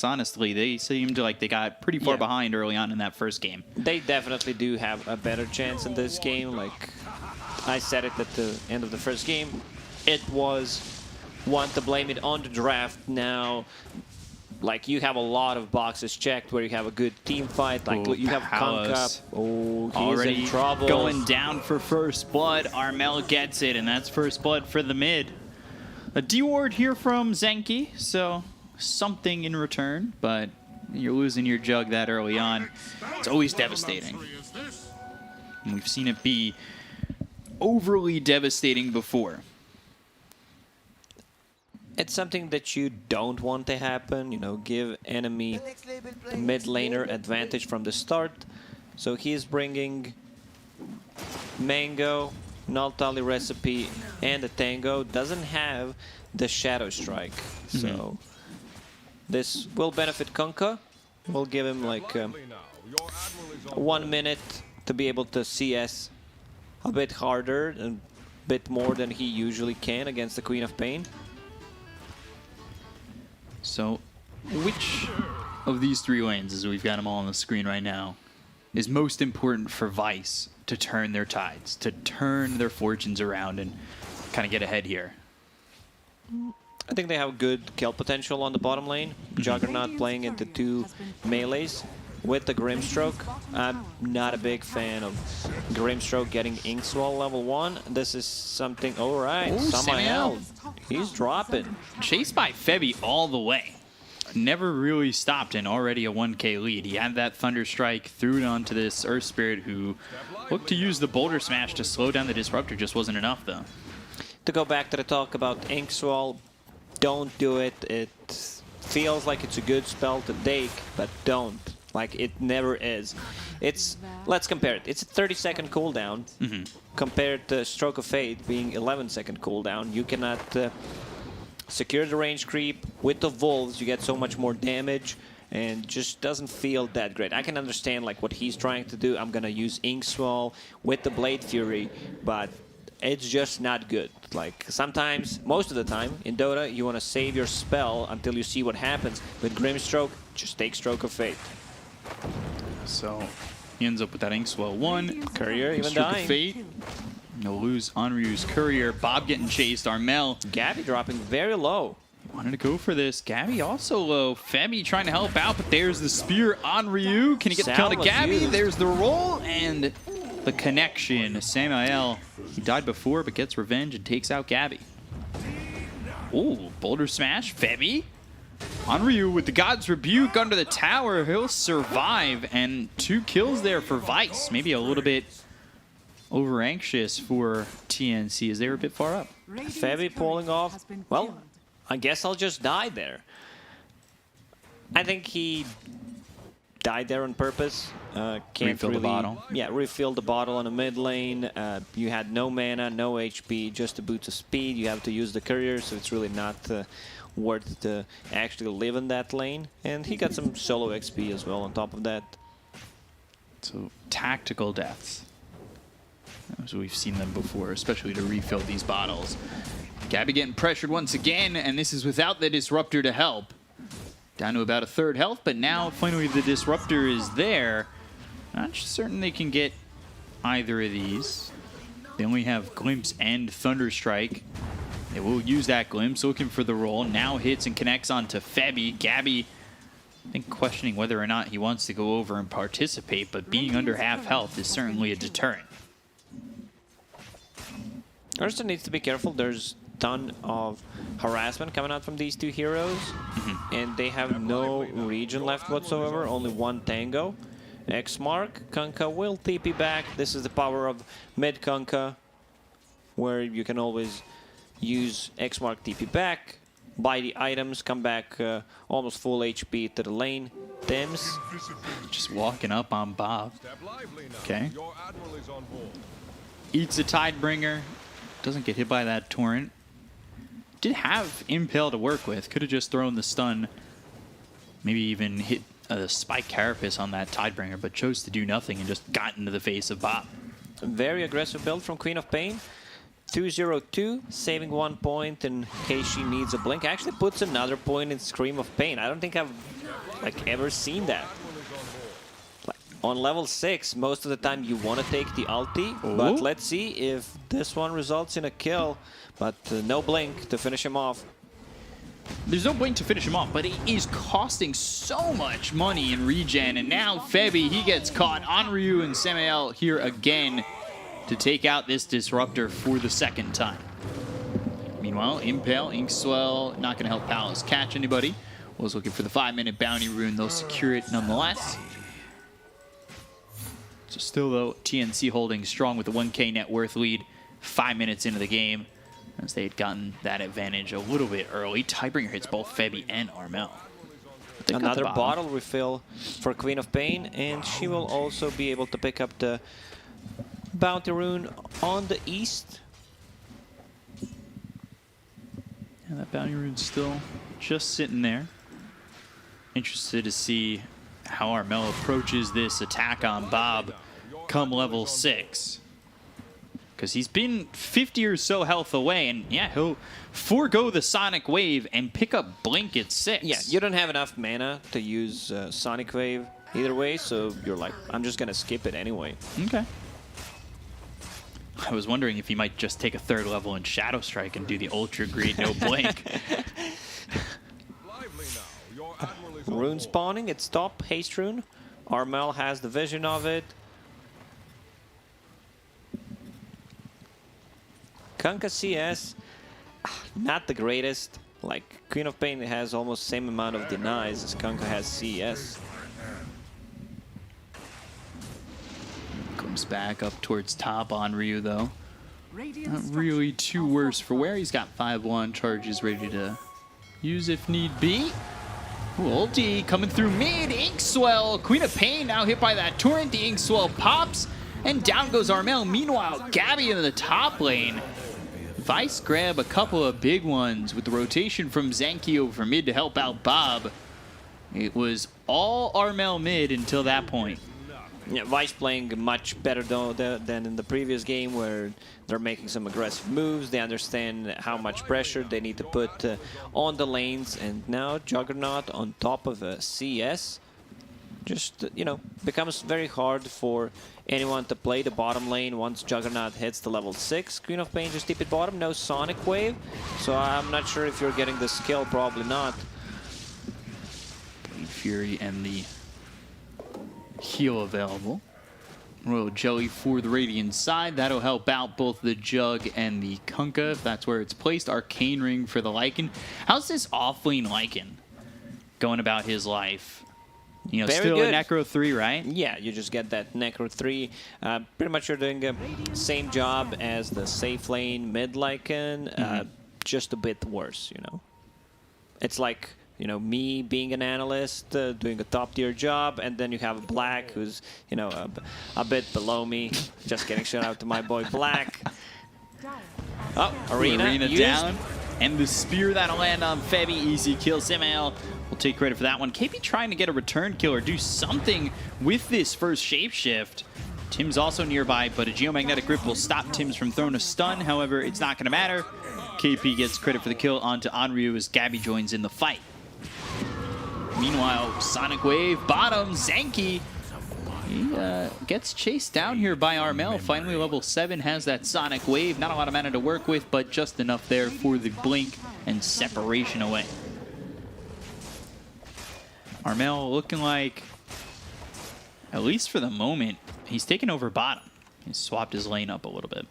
honestly. They seemed like they got pretty far behind early on in that first game. They definitely do have a better chance in this game. Like I said it at the end of the first game, it was one to blame it on the draft. Now, like you have a lot of boxes checked where you have a good team fight. Like you have Kunkka. Oh, he's already in trouble. Going down for first blood. Armel gets it, and that's first blood for the mid. A D-ward here from Zenki, so something in return, but you're losing your jug that early on. It's always devastating. And we've seen it be overly devastating before. It's something that you don't want to happen, you know, give enemy mid laner advantage from the start. So he's bringing Mango, Naltali recipe, and the Tango. Doesn't have the Shadow Strike. So this will benefit Kunkka. We'll give him like 1 minute to be able to CS a bit harder and a bit more than he usually can against the Queen of Pain. So, which of these three lanes, as we've got them all on the screen right now, is most important for Vice to turn their tides, to turn their fortunes around and kind of get ahead here? I think they have good kill potential on the bottom lane. Juggernaut playing into 2 melees with the Grimstroke. I'm not a big fan of Grimstroke getting Inkswell level 1. This is something... Alright, Samael. He's dropping. Chased by Febby all the way. Never really stopped, and already a 1k lead. He had that Thunder Strike, threw it onto this Earth Spirit, who looked to use the Boulder Smash to slow down the Disruptor. Just wasn't enough, though. To go back to the talk about Inkswell, don't do it. It feels like it's a good spell to take, but don't. Like, it never is. It's, let's compare it. It's a 30-second cooldown compared to Stroke of Fate being 11-second cooldown. You cannot secure the range creep. With the Wolves, you get so much more damage, and just doesn't feel that great. I can understand like what he's trying to do. I'm gonna use Inkswell with the Blade Fury, but it's just not good. Like sometimes, most of the time in Dota, you want to save your spell until you see what happens. With Grimstroke, just take Stroke of Fate. So he ends up with that Inkswell 1. Courier even Stroke dying. of Fate. No lose Onryu's Courier. Bob getting chased. Armel. Gabby dropping very low. Wanted to go for this. Gabby also low. Femi trying to help out, but there's the spear on Ryu. Can he get the kill to Gabby? There's the roll and the connection. Samael, he died before, but gets revenge and takes out Gabby. Ooh, Boulder Smash. Femi on Ryu with the God's Rebuke under the tower. He'll survive, and 2 kills there for Vice. Maybe a little bit over anxious for TNC as they were a bit far up. Femi pulling off. Well, I guess I'll just die there. I think he died there on purpose. Can't refill really, the bottle. Yeah, refill the bottle on the mid lane. You had no mana, no HP, just a boost of speed. You have to use the courier, so it's really not worth to actually live in that lane. And he got some solo XP as well on top of that. So tactical deaths, as we've seen them before, especially to refill these bottles. Gabby getting pressured once again, and this is without the Disruptor to help. Down to about a 1/3 health, but now finally the Disruptor is there. Not certain they can get either of these. They only have Glimpse and Thunder Strike. They will use that Glimpse, looking for the roll. Now hits and connects onto Febby. Gabby, I think, questioning whether or not he wants to go over and participate, but being under half health is certainly a deterrent. Roshan needs to be careful. There's ton of harassment coming out from these 2 heroes, and they have no region left whatsoever, only 1 Tango. X-Mark, Kunkka will TP back. This is the power of mid Kunkka, where you can always use X-Mark TP back, buy the items, come back almost full HP to the lane. Thames. Just walking up on Bob. Okay. Eats a Tidebringer. Doesn't get hit by that torrent. Did have Impale to work with. Could have just thrown the stun. Maybe even hit a Spike Carapace on that Tidebringer, but chose to do nothing and just got into the face of Bob. Very aggressive build from Queen of Pain. 2-0-2, saving 1 point in case she needs a blink. Actually puts another point in Scream of Pain. I don't think I've ever seen that. On level 6, most of the time you want to take the ulti, but let's see if this one results in a kill. But no blink to finish him off. There's no blink to finish him off, but it is costing so much money in regen. And now Febby, he gets caught. Onryu and Samael here again to take out this Disruptor for the second time. Meanwhile, Impale, Inkswell, not going to help Palace catch anybody. Was looking for the 5-minute bounty rune. They'll secure it nonetheless. So still, though, TNC holding strong with a 1K net worth lead 5 minutes into the game, as they had gotten that advantage a little bit early. Tidebringer hits both Febby and Armel. Another bottle refill for Queen of Pain, and she will also be able to pick up the bounty rune on the east. Yeah, that bounty rune's still just sitting there. Interested to see how Armel approaches this attack on Bob come level 6. Because he's been 50 or so health away, and yeah, he'll forego the Sonic Wave and pick up Blink at 6. Yeah, you don't have enough mana to use Sonic Wave either way, so you're like, I'm just going to skip it anyway. Okay. I was wondering if he might just take a 3rd level in Shadow Strike and do the Ultra Greed, no Blink. Rune spawning, it's top, Haste Rune. Armel has the vision of it. Kunkka CS, not the greatest. Like, Queen of Pain has almost the same amount of denies as Kunkka has CS. Comes back up towards top on Ryu, though. Not really too worse for where he's got 5-1 charges ready to use if need be. Ooh, ulti coming through mid. Inkswell, Queen of Pain now hit by that torrent. The Inkswell pops, and down goes Armel. Meanwhile, Gabby in the top lane. Vice grab a couple of big ones with the rotation from Zenki over mid to help out Bob. It was all Armel mid until that point. Yeah, Vice playing much better than in the previous game, where they're making some aggressive moves. They understand how much pressure they need to put on the lanes, and now Juggernaut on top of a CS just, you know, becomes very hard for anyone to play the bottom lane once Juggernaut hits the level 6. Queen of Pain just deep at bottom, no Sonic Wave, so I'm not sure if you're getting the skill, probably not. Blade Fury and the heal available. Royal Jelly for the Radiant side. That'll help out both the Jug and the Kunkka, if that's where it's placed. Arcane Ring for the Lycan. How's this off-lane Lycan going about his life? You know, Very still good. a Necro 3, right? Yeah, you just get that Necro 3. Pretty much you're doing the same job as the safe lane mid Lycan, just a bit worse, you know. It's like, you know, me being an analyst, doing a top-tier job, and then you have Black, who's, you know, a bit below me. Just getting shout out to my boy Black. Oh, Arena down. And the spear that'll land on Febby. Easy kill. Samael will take credit for that one. KP trying to get a return kill or do something with this first shapeshift. Tim's also nearby, but a Geomagnetic Grip will stop Tim's from throwing a stun. However, it's not going to matter. KP gets credit for the kill onto Onryu as Gabby joins in the fight. Meanwhile, Sonic Wave, bottom, Zenki. He gets chased down here by Armel. Finally, level 7 has that Sonic Wave. Not a lot of mana to work with, but just enough there for the blink and separation away. Armel looking like, at least for the moment, he's taken over bottom. He's swapped his lane up a little bit.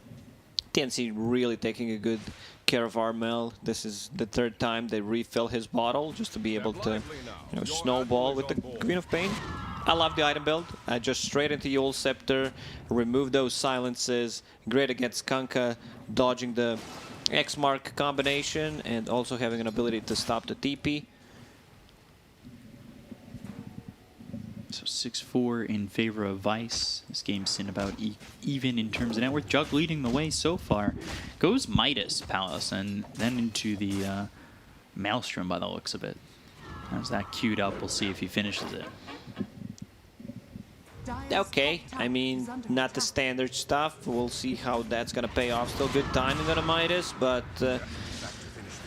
TNC really taking a good care of Armel. This is the 3rd time they refill his bottle just to be able to, you know, snowball with the Queen of Pain. I love the item build. Just straight into Yule Scepter, remove those silences. Great against Kunkka, dodging the X-Mark combination, and also having an ability to stop the TP. So 6-4 in favor of Vice. This game's sitting about even in terms of net worth. Jug leading the way so far. Goes Midas Palace and then into the Maelstrom by the looks of it. How's that queued up? We'll see if he finishes it. Okay, I mean, not the standard stuff. We'll see how that's gonna pay off. Still good timing on a Midas, but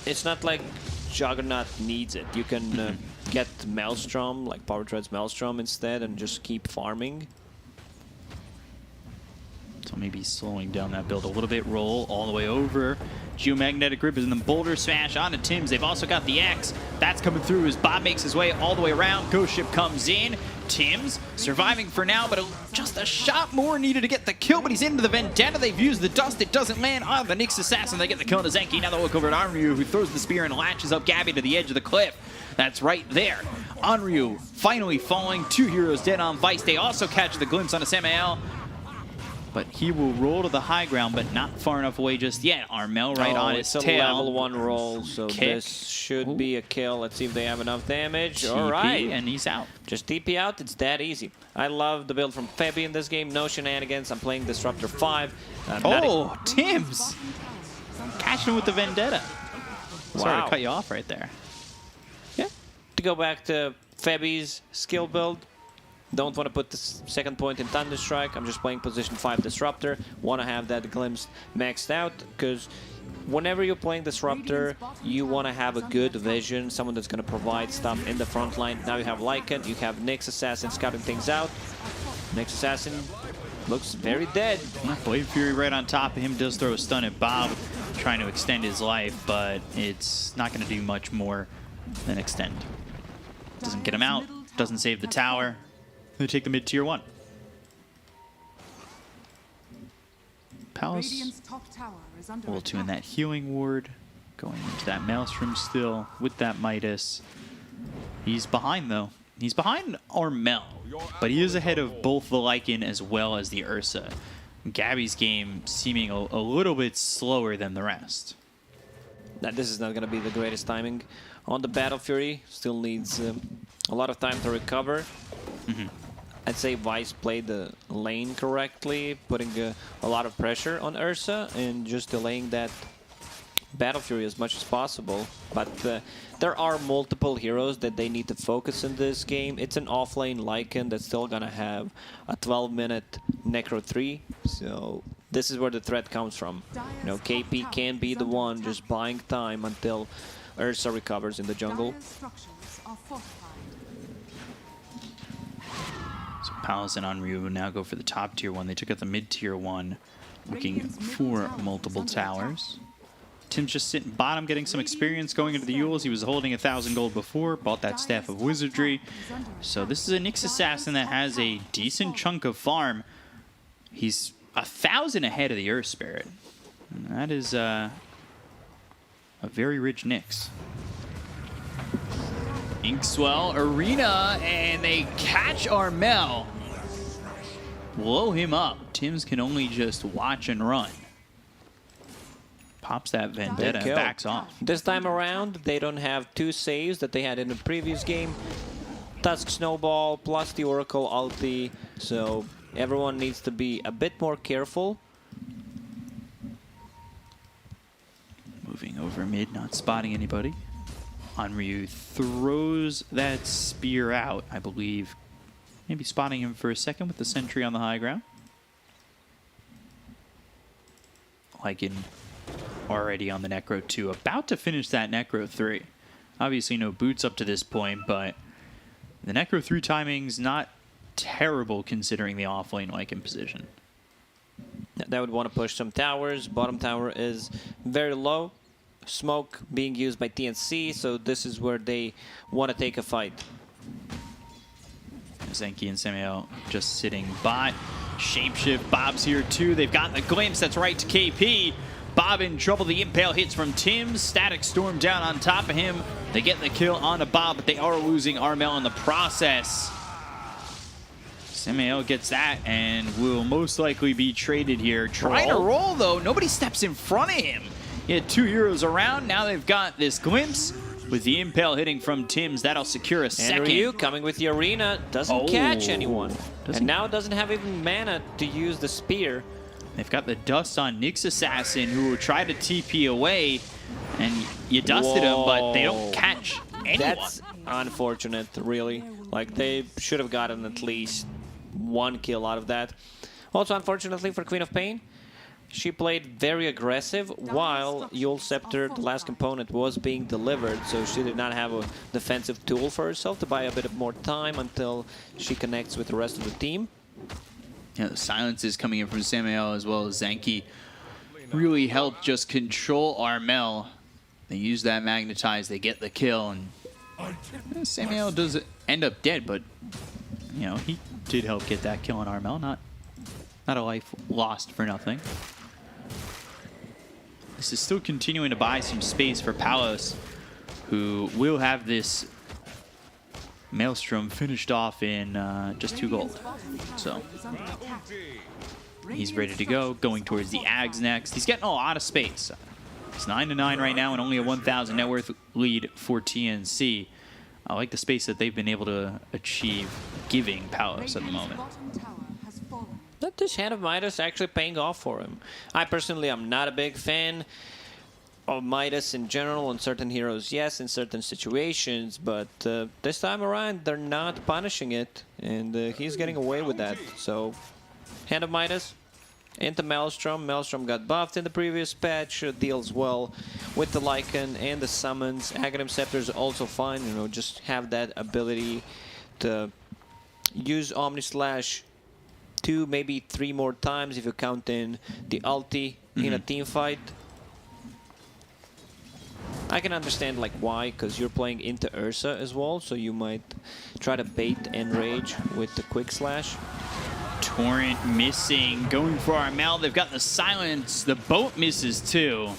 it's not like Juggernaut needs it. You can get Maelstrom, like Power Tread's Maelstrom instead, and just keep farming. So maybe slowing down that build a little bit. Roll all the way over. Geomagnetic Grip is in the Boulder Smash onto Tims. They've also got the X. That's coming through as Bob makes his way all the way around. Ghost Ship comes in. Tims surviving for now, but just a shot more needed to get the kill, but he's into the Vendetta. They've used the dust. It doesn't land on the Nyx Assassin. They get the kill to Zenki. Now they look over at Onryu, who throws the spear and latches up Gabby to the edge of the cliff. That's right there. Onryu finally falling. 2 heroes dead on Vice. They also catch the glimpse on a Samael. But he will roll to the high ground, but not far enough away just yet. Armel right on his tail. It's a level 1 roll, so this should be a kill. Let's see if they have enough damage. All right. And he's out. Just TP out. It's that easy. I love the build from Febby in this game. No shenanigans. I'm playing Disruptor 5. Oh, Tims! Catching with the Vendetta. Wow. Sorry to cut you off right there. Yeah. To go back to Febby's skill build. Don't want to put the second point in Thunderstrike. I'm just playing position 5 Disruptor. Want to have that glimpse maxed out, because whenever you're playing Disruptor, you want to have a good vision, someone that's going to provide stuff in the front line. Now you have Lycan, you have Nyx Assassin scouting things out. Nyx Assassin looks very dead. Yeah, Blade Fury right on top of him does throw a stun at Bob, trying to extend his life, but it's not going to do much more than extend. Doesn't get him out, doesn't save the tower. They take the mid tier 1. Palace will tune that healing ward, going into that Maelstrom still with that Midas. He's behind though. He's behind Armel, but he is ahead of both the Lycan as well as the Ursa. Gabby's game seeming a little bit slower than the rest. Now, this is not going to be the greatest timing on the Battle Fury. Still needs a lot of time to recover. I'd say Vice played the lane correctly, putting a lot of pressure on Ursa and just delaying that Battle Fury as much as possible. But there are multiple heroes that they need to focus in this game. It's an offlane Lycan that's still gonna have a 12-minute Necro 3, so this is where the threat comes from. You know, KP can be the one just buying time until Ursa recovers in the jungle. So Palace and Onryu now go for the top tier 1. They took out the mid tier 1, looking for multiple towers. Tim's just sitting bottom, getting some experience going into the Yules. He was holding 1,000 gold before, bought that Staff of Wizardry. So this is a Nyx Assassin that has a decent chunk of farm. He's 1,000 ahead of the Earth Spirit. And that is a very rich Nyx. Inkswell Arena, and they catch Armel. Blow him up. Tims can only just watch and run. Pops that Vendetta and backs off. This time around, they don't have 2 saves that they had in the previous game. Tusk Snowball plus the Oracle ulti, so everyone needs to be a bit more careful. Moving over mid, not spotting anybody. Onryu throws that spear out, I believe. Maybe spotting him for a second with the sentry on the high ground. Lycan already on the Necro 2, about to finish that Necro 3. Obviously no boots up to this point, but the Necro 3 timing's not terrible considering the offlane Lycan position. They would want to push some towers. Bottom tower is very low. Smoke being used by TNC, so this is where they want to take a fight. Zenki and Samael just sitting bot. Shapeshift, Bob's here too. They've got the glimpse, that's right to KP. Bob in trouble, the impale hits from Tims. Static Storm down on top of him. They get the kill onto Bob, but they are losing Armel in the process. Samael gets that and will most likely be traded here. Trying to roll though, nobody steps in front of him. He had 2 heroes around, now they've got this glimpse. With the impale hitting from Tims, that'll secure a second. And Ryu coming with the arena, doesn't catch anyone. And now doesn't have even mana to use the spear. They've got the dust on Nyx Assassin, who will try to TP away. And you dusted him, but they don't catch anyone. That's unfortunate, really. Like, they should have gotten at least one kill out of that. Also, unfortunately for Queen of Pain, she played very aggressive while Yule Scepter, the last component, was being delivered, so she did not have a defensive tool for herself to buy a bit of more time until she connects with the rest of the team. Yeah, the silences coming in from Samael as well as Zenki really helped just control Armel. They use that magnetize, they get the kill, and Samael does end up dead, but you know, he did help get that kill on Armel, not a life lost for nothing. This is still continuing to buy some space for Palos, who will have this Maelstrom finished off in just 2 gold. So he's ready to go, going towards the Ags next. He's getting a lot of space. It's 9-9 right now and only a 1,000 net worth lead for TNC. I like the space that they've been able to achieve giving Palos at the moment. That this Hand of Midas actually paying off for him. I personally am not a big fan of Midas in general. On certain heroes, yes, in certain situations, but this time around they're not punishing it, and he's getting away with that. So, Hand of Midas into Maelstrom. Maelstrom got buffed in the previous patch, deals well with the Lycan and the summons. Aghanim Scepter is also fine, you know, just have that ability to use Omni Slash 2, maybe 3 more times if you count in the ulti in a team fight. I can understand like why, because you're playing into Ursa as well, so you might try to bait Enrage with the quick slash. Torrent missing, going for Armel. They've got the silence. The boat misses too.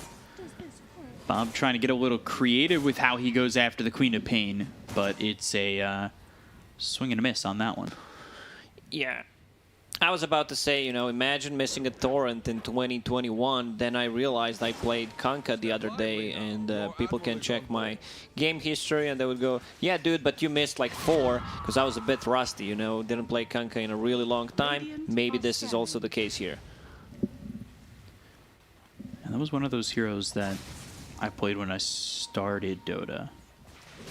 Bob trying to get a little creative with how he goes after the Queen of Pain, but it's a swing and a miss on that one. Yeah. I was about to say, you know, imagine missing a Torrent in 2021. Then I realized I played Kanka the other day, and people can check my game history, and they would go, yeah, dude, but you missed like 4, because I was a bit rusty, you know, didn't play Kanka in a really long time. Maybe this is also the case here. And that was one of those heroes that I played when I started Dota,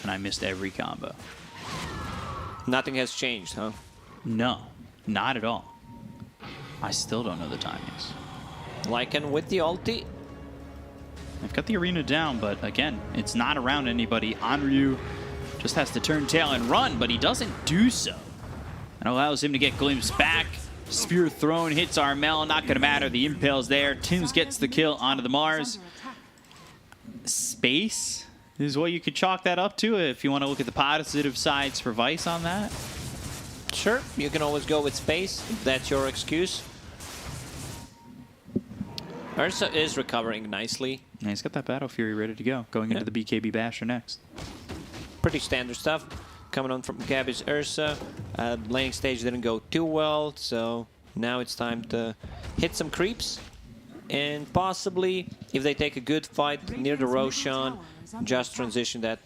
and I missed every combo. Nothing has changed, huh? No, not at all. I still don't know the timings. Lycan with the ulti. They've got the arena down, but again, it's not around anybody. Onryu just has to turn tail and run, but he doesn't do so. That allows him to get glimpsed back. Spear thrown, hits Armel, not going to matter. The impale's there. Tims gets the kill onto the Mars. Space is what you could chalk that up to if you want to look at the positive sides for Vice on that. Sure, you can always go with space, if that's your excuse. Ursa is recovering nicely. Yeah, he's got that Battle Fury ready to go, going into the BKB Basher next. Pretty standard stuff. Coming on from Gabby's Ursa. Laning stage didn't go too well, so now it's time to hit some creeps. And possibly, if they take a good fight near the Roshan, just transition that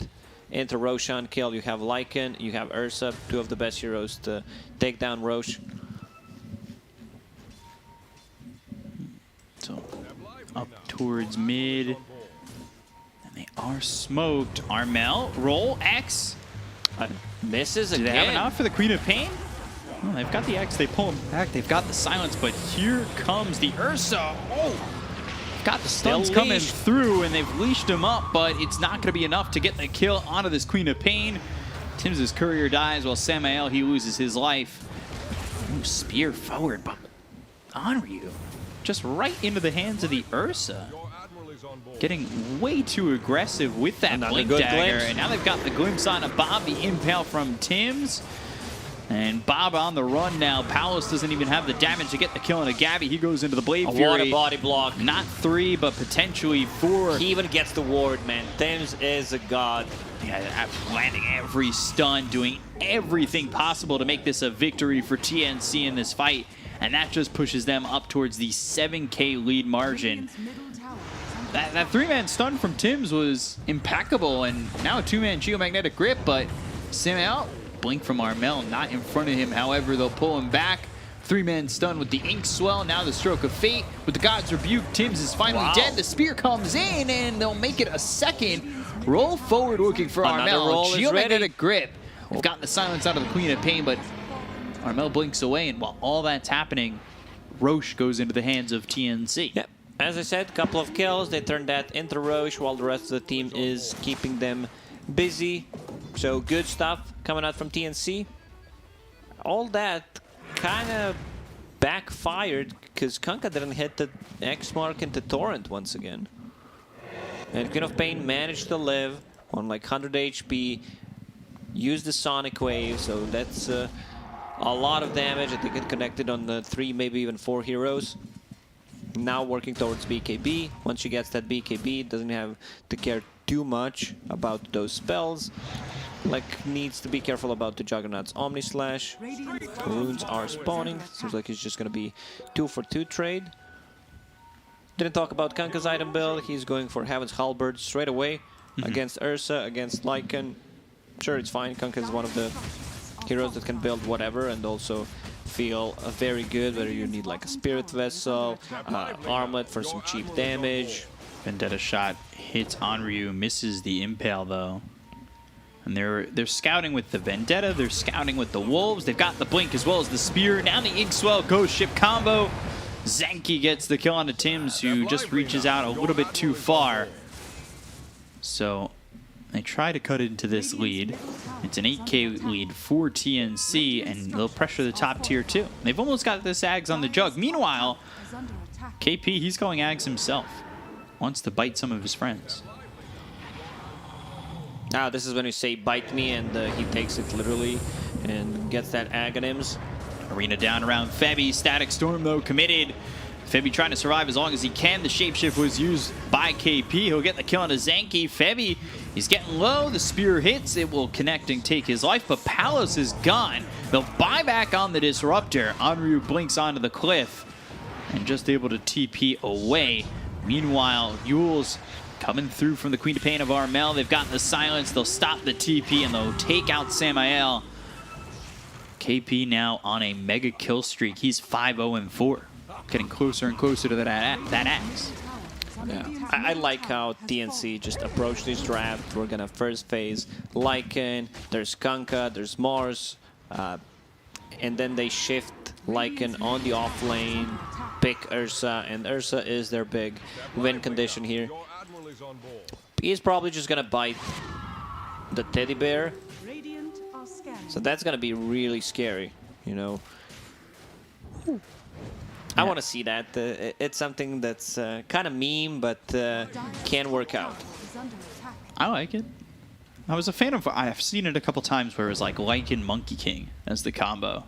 into Roshan kill. You have Lycan, you have Ursa, 2 of the best heroes to take down Rosh. So, up towards mid. And they are smoked. Armel, roll, X. Misses again. Do they have enough for the Queen of Pain? Well, they've got the X, they pull him back. They've got the silence, but here comes the Ursa. Oh! Got the stuns coming through, and they've leashed him up, but it's not going to be enough to get the kill onto this Queen of Pain. Tim's courier dies while Samael, he loses his life. Ooh, spear forward, but Onryu just right into the hands of the Ursa. Getting way too aggressive with that blink dagger, and now they've got the glimpse on a Bob, the impale from Tims. And Bob on the run now. Palos doesn't even have the damage to get the kill on a Gabby. He goes into the Blade Fury. What a body block. Not 3, but potentially 4. He even gets the ward, man. Tims is a god. Yeah, landing every stun, doing everything possible to make this a victory for TNC in this fight. And that just pushes them up towards the 7K lead margin. That 3-man stun from Tims was impeccable, and now a 2-man geomagnetic grip, but Samael, blink from Armel, not in front of him. However, they'll pull him back. 3-man stun with the Ink Swell. Now the Stroke of Fate with the God's Rebuke. Tims is finally dead. The Spear comes in, and they'll make it a second. Roll forward looking for Armel. Geomagnetic grip. We've got the silence out of the Queen of Pain, but Armel blinks away, and while all that's happening, Roche goes into the hands of TNC. Yeah, as I said, couple of kills. They turn that into Roche while the rest of the team is keeping them busy. So good stuff coming out from TNC. All that kind of backfired because Kunkka didn't hit the X mark into Torrent once again. And Queen of Pain managed to live on like 100 HP, used the Sonic Wave, so that's a lot of damage. I think it connected on the 3, maybe even 4 heroes. Now working towards BKB. Once she gets that BKB, doesn't have to care too much about those spells. Like, needs to be careful about the Juggernaut's Omni Slash. Runes are spawning. Seems like it's just going to be 2-for-2 trade. Didn't talk about Kunkka's item build. He's going for Heaven's Halberd straight away against Ursa, against Lycan. Sure, it's fine. Kunkka is one of the heroes that can build whatever and also feel very good, whether you need like a Spirit Vessel, Armlet for some cheap damage. Vendetta shot hits Onryu, misses the Impale though. And they're scouting with the Vendetta, they're scouting with the Wolves, they've got the Blink as well as the Spear. Now the Inkswell Ghost Ship combo. Zenki gets the kill onto Tims, who just reaches out a little bit too far. So they try to cut into this lead. It's an 8k lead for TNC, and they'll pressure the top tier too. They've almost got this Ags on the jug. Meanwhile, KP, he's going Ags himself. Wants to bite some of his friends. Now this is when you say bite me, and he takes it literally and gets that Aghanim's. Arena down around Febby. Static Storm though committed. Febby trying to survive as long as he can. The Shapeshift was used by KP. He'll get the kill on a Zenki. Febby, he's getting low. The Spear hits. It will connect and take his life, but Palos is gone. They'll buy back on the Disruptor. Onryu blinks onto the cliff and just able to TP away. Meanwhile, Yule's coming through from the Queen of Pain of Armel. They've gotten the silence. They'll stop the TP and they'll take out Samael. KP now on a mega kill streak. He's 5-0-4. Getting closer and closer to that axe. Yeah. I like how TNC just approached this draft. We're gonna first phase Lycan, there's Kunkka, there's Mars, and then they shift Lycan on the off lane, pick Ursa, and Ursa is their big win condition here. He's probably just gonna bite the teddy bear. So that's gonna be really scary, you know. I want to see that. It's something that's kind of meme, but can work out. I like it. I was a fan of. I've seen it a couple times where it was like Lycan Monkey King as the combo,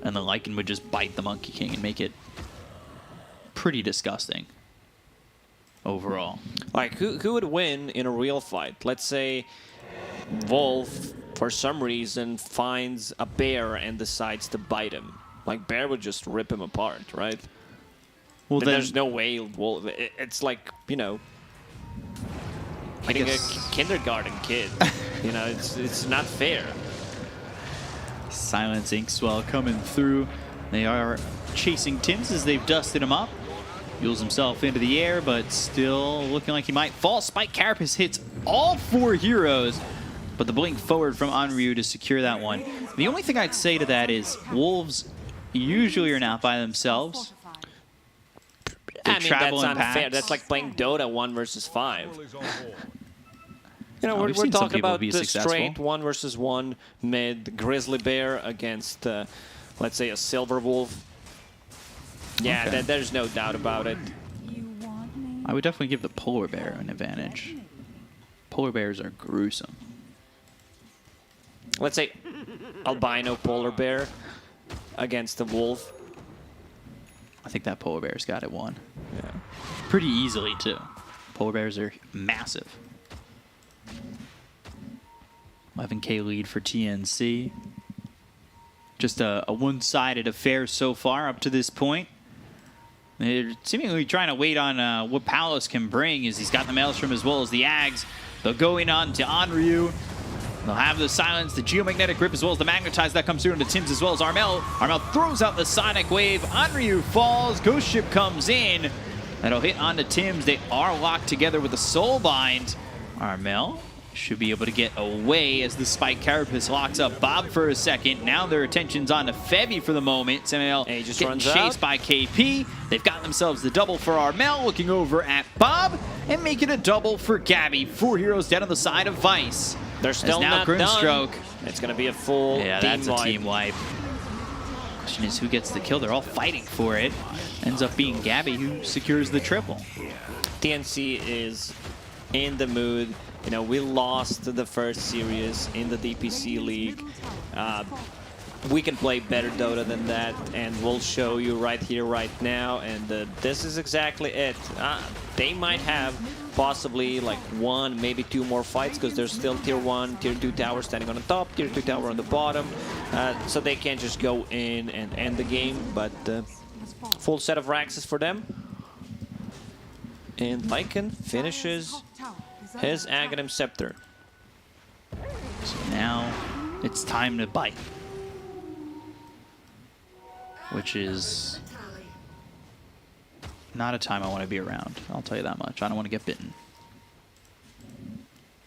and the Lycan would just bite the Monkey King and make it pretty disgusting. Overall, like who would win in a real fight? Let's say Wolf, for some reason, finds a bear and decides to bite him. Like, bear would just rip him apart, right? Well, then there's no way Wolf... It's like, you know, hitting a kindergarten kid. You know, it's not fair. Silence Inkswell coming through. They are chasing Tims as they've dusted him up. Yules himself into the air, but still looking like he might fall. Spike Carapace hits all 4 heroes, but the blink forward from Onryu to secure that one. The only thing I'd say to that is Wolves usually are not by themselves. I mean, that's unfair. That's like playing Dota 1 versus 5. You know, we're talking about the straight 1 versus 1 mid Grizzly Bear against, let's say, a Silver Wolf. Yeah, okay. There's no doubt about it. I would definitely give the Polar Bear an advantage. Polar Bears are gruesome. Let's say albino Polar Bear against the Wolf. I think that Polar Bear's got it won. Yeah. Pretty easily, too. Polar Bears are massive. 11k lead for TNC. Just a one-sided affair so far up to this point. They're seemingly trying to wait on what Palos can bring, as he's got the Maelstrom as well as the Ags. They'll go in on to Onryu. They'll have the silence, the geomagnetic grip, as well as the magnetize that comes through into Tims, as well as Armel. Armel throws out the sonic wave. Onryu falls. Ghost Ship comes in. That'll hit onto Tims. They are locked together with the soul bind. Armel should be able to get away as the Spike Carapace locks up Bob for a second. Now their attention's on to Fevy for the moment. Samael just getting runs chased out by KP. They've got themselves the double for Armel, looking over at Bob, and making a double for Gabby. 4 heroes dead on the side of Vice. They're still now not Grimstroke. done. It's going to be a full Yeah, team that's a wipe. team wipe. Question is who gets the kill. They're all fighting for it. Ends up being Gabby who secures the triple. TNC is in the mood. You know, we lost the first series in the DPC League. We can play better Dota than that, and we'll show you right here, right now. And this is exactly it. They might have possibly like 1, maybe 2 more fights, because there's still tier 1, tier 2 tower standing on the top, tier 2 tower on the bottom. So they can't just go in and end the game, but full set of Raxes for them. And Lycan finishes his Aghanim Scepter. So now it's time to bite. Which is not a time I want to be around. I'll tell you that much. I don't want to get bitten.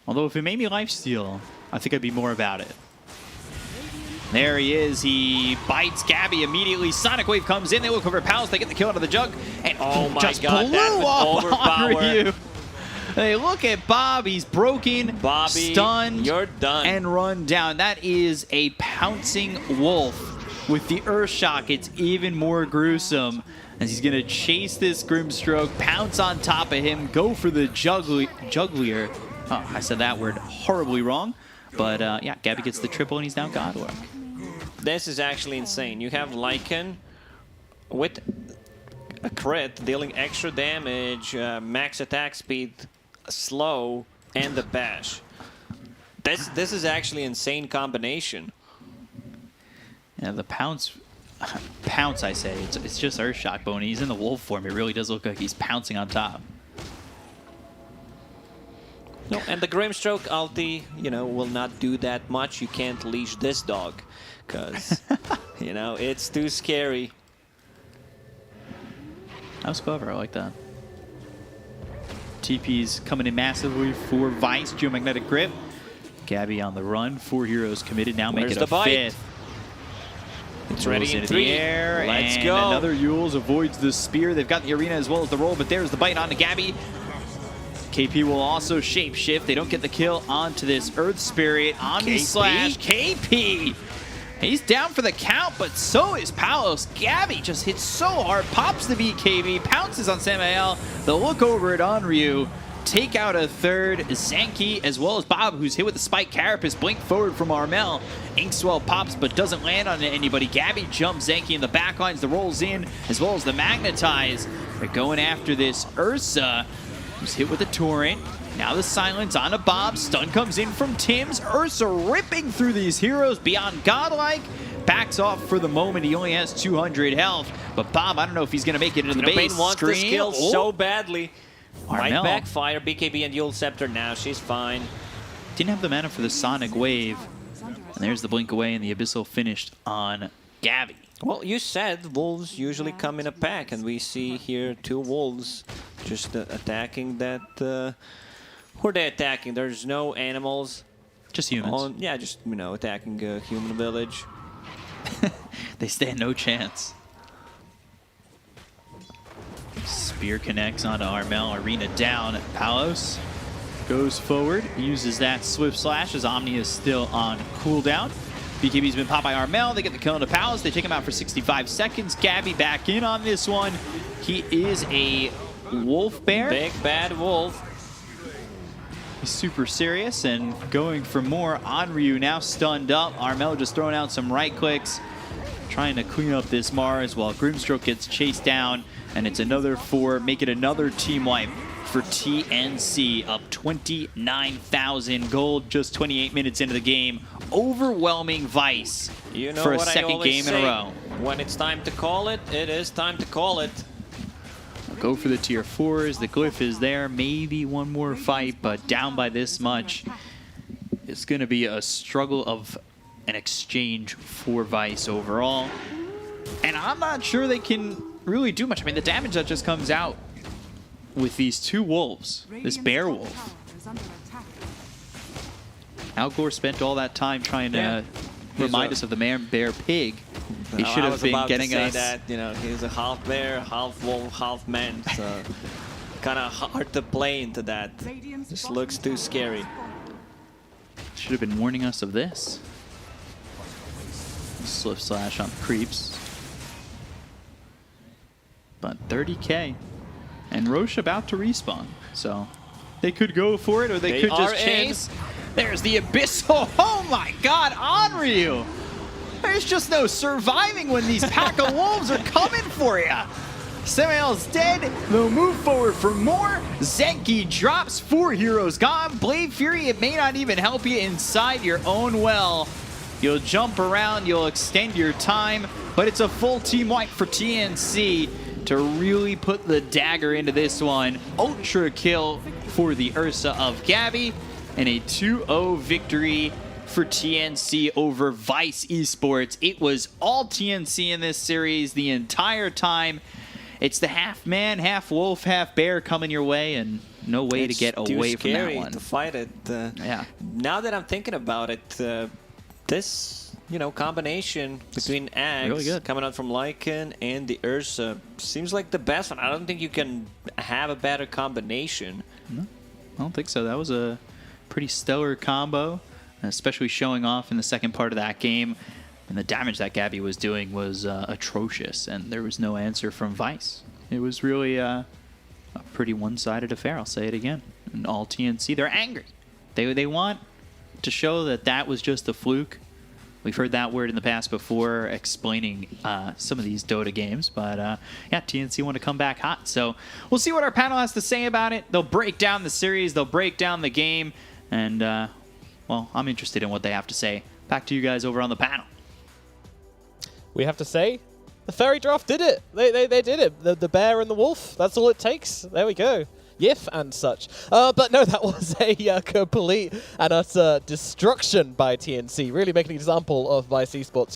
Although if it made me lifesteal, I think I'd be more about it. There he is. He bites Gabby immediately. Sonic Wave comes in. They look over Palace. They get the kill out of the jug. And oh my just god, blew that was off overpowered. They look at Bob. He's broken, Bobby, stunned, you're done. and run down. That is a pouncing wolf. With the Earth Shock, it's even more gruesome as he's going to chase this Grimstroke, pounce on top of him, go for the juggler. Oh, I said that word horribly wrong. But yeah, Gabby gets the triple and he's now Godlike. This is actually insane. You have Lycan with a crit, dealing extra damage, max attack speed, slow, and the bash. This is actually an insane combination. Yeah, the pounce, I say, it's just Earthshock, but when he's in the wolf form, it really does look like he's pouncing on top. No, and the Grimstroke ulti, you know, will not do that much. You can't leash this dog, because, you know, it's too scary. That was clever, I like that. TP's coming in massively for Vice, Geomagnetic Grip. Gabby on the run, 4 heroes committed, now make it a 5th. It's ready in 3. The air, Let's and go. Another Yules avoids the spear. They've got the arena as well as the roll, but there's the bite onto Gabby. KP will also shapeshift. They don't get the kill onto this Earth Spirit. Omni Slash KP. He's down for the count, but so is Palos. Gabby just hits so hard, pops the BKB, pounces on Samael. The look over at Onryu. Take out a third. Zanky, as well as Bob, who's hit with the Spike Carapace. Blink forward from Armel. Inkswell pops, but doesn't land on anybody. Gabby jumps Zanky in the backlines. The rolls in, as well as the Magnetize. They're going after this Ursa, who's hit with a Torrent. Now the silence on a Bob. Stun comes in from Tim's. Ursa ripping through these heroes beyond Godlike. Backs off for the moment. He only has 200 health. But Bob, I don't know if he's going to make it into the base. Wants the skill so badly. Might Armel. backfire. BKB and Yule Scepter now. She's fine. Didn't have the mana for the Sonic Wave. And there's the blink away, and the Abyssal finished on Gabby. Well, you said wolves usually come in a pack, and we see here 2 wolves just attacking that. Who are they attacking? There's no animals. Just humans. Yeah, just, you know, attacking a human village. They stand no chance. Spear connects onto Armel. Arena down. Palos goes forward, uses that Swift Slash as Omni is still on cooldown. BKB's been popped by Armel. They get the kill into Palos. They take him out for 65 seconds. Gabby back in on this one. He is a wolf bear. Big bad wolf. He's super serious and going for more. Onryu now stunned up. Armel just throwing out some right clicks, trying to clean up this Mars while Grimstroke gets chased down. And it's another 4, make it another team wipe for TNC, up 29,000 gold just 28 minutes into the game. Overwhelming Vice for a second game in a row. When it's time to call it, it is time to call it. Go for the tier 4s. The glyph is there. Maybe one more fight, but down by this much. It's going to be a struggle of an exchange for Vice overall. And I'm not sure they can really do much. I mean, the damage that just comes out with these 2 wolves, this bear wolf. Algor spent all that time trying to remind us of the man, bear, pig. He should have been getting us. That, you know, he's a half bear, half wolf, half man. So kind of hard to play into that. Just looks too scary. Should have been warning us of this. Swift slash on the creeps. But 30k. And Roche about to respawn. So they could go for it or they could just chase. There's the Abyssal. Oh my god, Onryu! There's just no surviving when these pack of wolves are coming for you. Samael's dead. They'll move forward for more. Zenki drops. 4 heroes gone. Blade Fury, it may not even help you inside your own well. You'll jump around, you'll extend your time, but it's a full team wipe for TNC to really put the dagger into this one. Ultra kill for the Ursa of Gabby, and a 2-0 victory for TNC over Vice Esports. It was all TNC in this series the entire time. It's the half man, half wolf, half bear coming your way, and no way to get away from that one. To fight it. Yeah. Now that I'm thinking about it, this combination between Ags really coming out from Lycan and the Ursa seems like the best one. I don't think you can have a better combination. No, I don't think so. That was a pretty stellar combo, especially showing off in the second part of that game. And the damage that Gabby was doing was atrocious, and there was no answer from Vice. It was really a pretty one-sided affair, I'll say it again. And all TNC, they're angry. They want to show that that was just a fluke. We've heard that word in the past before explaining some of these Dota games, but yeah, TNC want to come back hot. So we'll see what our panel has to say about it. They'll break down the series, they'll break down the game, and well, I'm interested in what they have to say. Back to you guys over on the panel. We have to say, the fairy draft did it. They did it. The bear and the wolf, that's all it takes. There we go. Yif and such. But no, that was a complete and utter destruction by TNC, really making an example of Vice Esports.